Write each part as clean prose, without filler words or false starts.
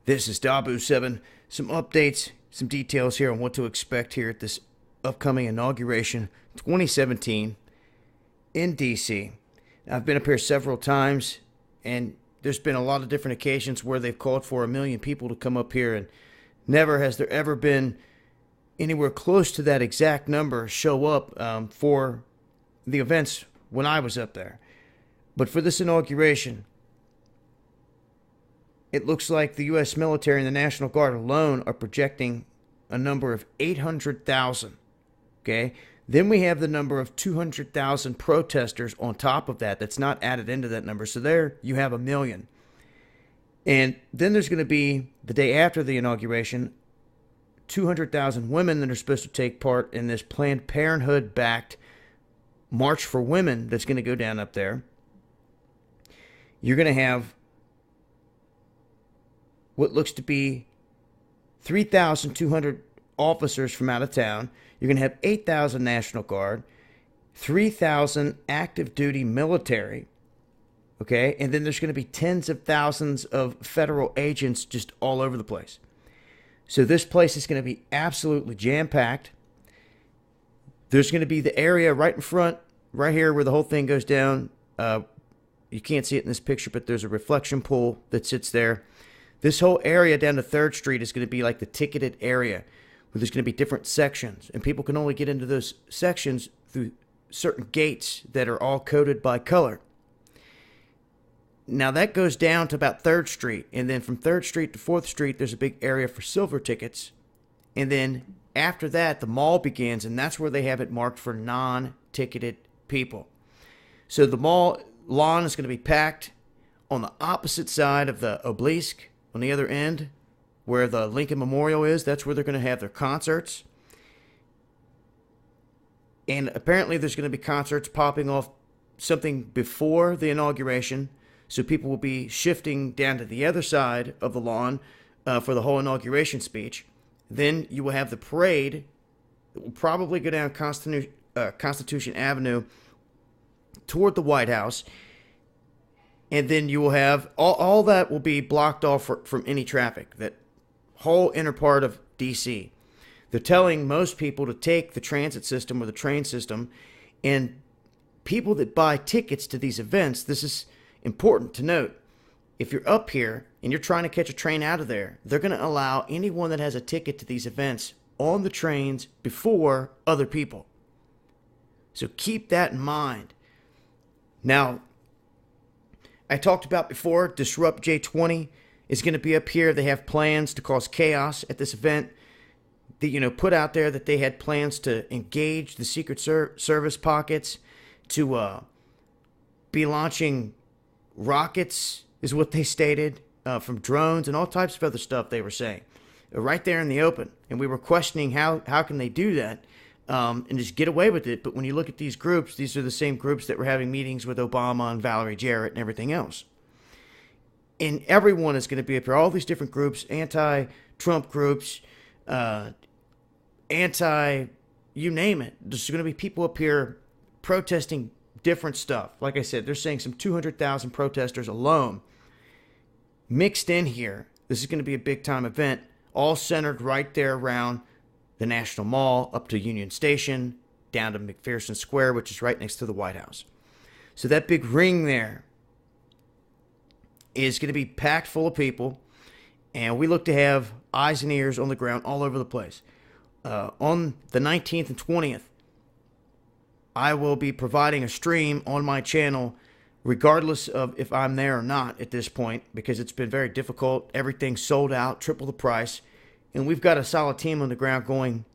This is Dabu7. Some updates, some details here on what to expect here at this upcoming Inauguration 2017 in D.C. I've been up here several times, and there's been a lot of different occasions where they've called for 1 million people to come up here, and never has there ever been anywhere close to that exact number show up for the events when I was up there. But for this inauguration, it looks like the U.S. military and the National Guard alone are projecting a number of 800,000. Okay? Then we have the number of 200,000 protesters on top of that. That's not added into that number. So there you have 1 million. And then there's going to be, the day after the inauguration, 200,000 women that are supposed to take part in this Planned Parenthood-backed March for Women that's going to go down up there. You're going to have what looks to be 3,200 officers from out of town. You're going to have 8,000 National Guard, 3,000 active duty military, okay? And then there's going to be tens of thousands of federal agents just all over the place. So this place is going to be absolutely jam-packed. There's going to be the area right in front, right here where the whole thing goes down. You can't see it in this picture, but there's a reflection pool that sits there. This whole area down to 3rd Street is going to be like the ticketed area, where there's going to be different sections, and people can only get into those sections through certain gates that are all coded by color. Now that goes down to about 3rd Street, and then from 3rd Street to 4th Street, there's a big area for silver tickets, and then after that, the mall begins, and that's where they have it marked for non-ticketed people. So the mall lawn is going to be packed. On the opposite side of the obelisk, on the other end, where the Lincoln Memorial is, that's where they're going to have their concerts. And apparently there's going to be concerts popping off something before the inauguration, so people will be shifting down to the other side of the lawn for the whole inauguration speech. Then you will have the parade that will probably go down Constitution Avenue toward the White House. And then you will have, all that will be blocked off from any traffic, that whole inner part of D.C. They're telling most people to take the transit system or the train system, and people that buy tickets to these events, this is important to note, if you're up here and you're trying to catch a train out of there, they're going to allow anyone that has a ticket to these events on the trains before other people. So keep that in mind. Now, I talked about before, Disrupt J20 is going to be up here. They have plans to cause chaos at this event. They, put out there that they had plans to engage the Secret Service pockets, to be launching rockets, is what they stated, from drones and all types of other stuff they were saying. Right there in the open. And we were questioning how can they do that and just get away with it. But when you look at these groups, these are the same groups that were having meetings with Obama and Valerie Jarrett and everything else. And everyone is going to be up here, all these different groups, anti-Trump groups, you name it. There's going to be people up here protesting different stuff. Like I said, they're saying some 200,000 protesters alone mixed in here. This is going to be a big-time event, all centered right there around the National Mall, up to Union Station, down to McPherson Square, which is right next to the White House. So that big ring there is going to be packed full of people, and we look to have eyes and ears on the ground all over the place. On the 19th and 20th, I will be providing a stream on my channel regardless of if I'm there or not at this point, because it's been very difficult. Everything's sold out, triple the price. And we've got a solid team on the ground going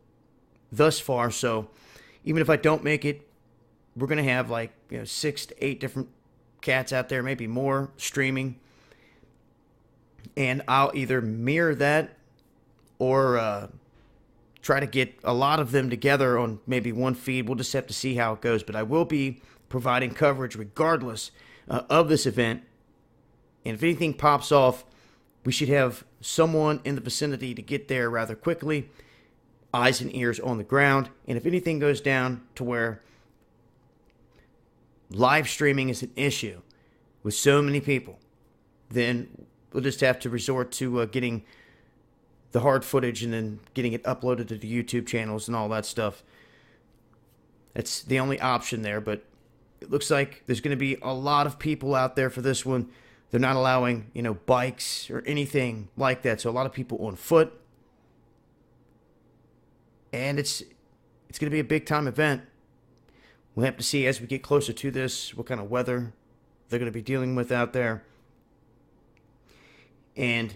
thus far. So even if I don't make it, we're going to have 6 to 8 different cats out there, maybe more, streaming. And I'll either mirror that or try to get a lot of them together on maybe one feed. We'll just have to see how it goes. But I will be providing coverage regardless of this event. And if anything pops off, we should have someone in the vicinity to get there rather quickly, eyes and ears on the ground. And if anything goes down to where live streaming is an issue with so many people, then we'll just have to resort to getting the hard footage and then getting it uploaded to the YouTube channels and all that stuff. That's the only option there, but it looks like there's going to be a lot of people out there for this one. They're not allowing, bikes or anything like that. So a lot of people on foot. And it's going to be a big time event. We'll have to see as we get closer to this what kind of weather they're going to be dealing with out there. And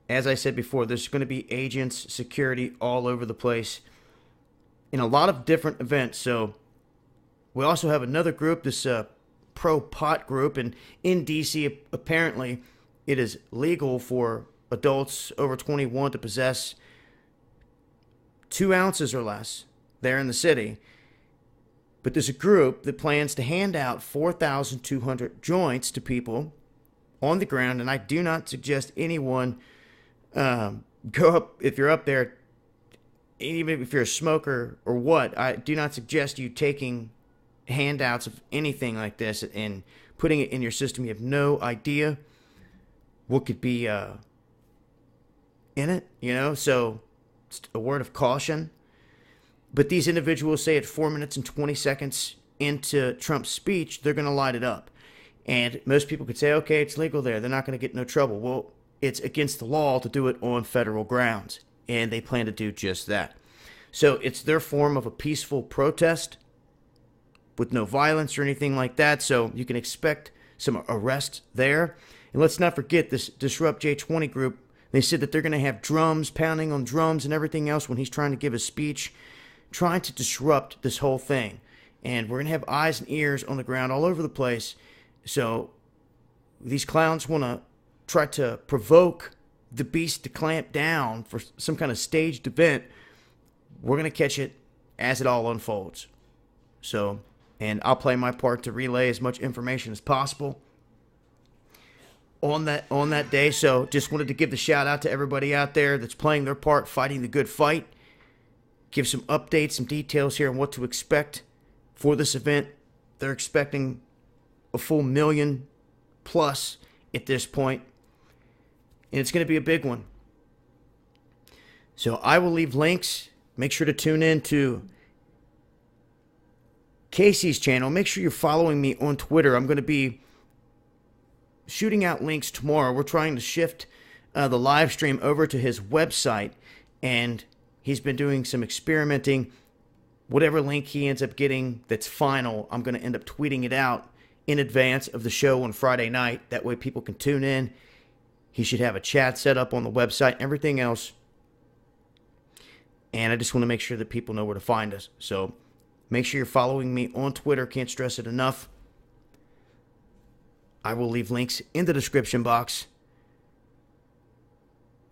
as I said before, there's going to be agents, security all over the place in a lot of different events. So we also have another group, this pro-pot group. And in D.C., apparently, it is legal for adults over 21 to possess 2 ounces or less there in the city. But there's a group that plans to hand out 4,200 joints to people on the ground. And I do not suggest anyone go up, if you're up there, even if you're a smoker or what, I do not suggest you taking handouts of anything like this and putting it in your system. You have no idea what could be in it, so it's a word of caution. But these individuals say at 4 minutes and 20 seconds into Trump's speech, they're going to light it up. And most people could say, okay, it's legal there. They're not going to get no trouble. Well, it's against the law to do it on federal grounds. And they plan to do just that. So it's their form of a peaceful protest with no violence or anything like that. So you can expect some arrests there. And let's not forget this Disrupt J20 group. They said that they're going to have drums, pounding on drums and everything else when he's trying to give a speech, trying to disrupt this whole thing. And we're going to have eyes and ears on the ground all over the place. So these clowns want to try to provoke the beast to clamp down for some kind of staged event. We're going to catch it as it all unfolds. So, and I'll play my part to relay as much information as possible on that day. So just wanted to give the shout out to everybody out there that's playing their part, fighting the good fight. Give some updates, some details here on what to expect for this event. They're expecting a full 1 million plus at this point. And it's going to be a big one. So I will leave links. Make sure to tune in to Casey's channel. Make sure you're following me on Twitter. I'm going to be shooting out links tomorrow. We're trying to shift the live stream over to his website. And he's been doing some experimenting. Whatever link he ends up getting that's final, I'm going to end up tweeting it out in advance of the show on Friday night. That way people can tune in. He should have a chat set up on the website, everything else. And I just want to make sure that people know where to find us. So make sure you're following me on Twitter. Can't stress it enough. I will leave links in the description box.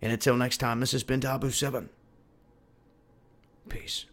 And until next time, this has been Dabu7. Peace.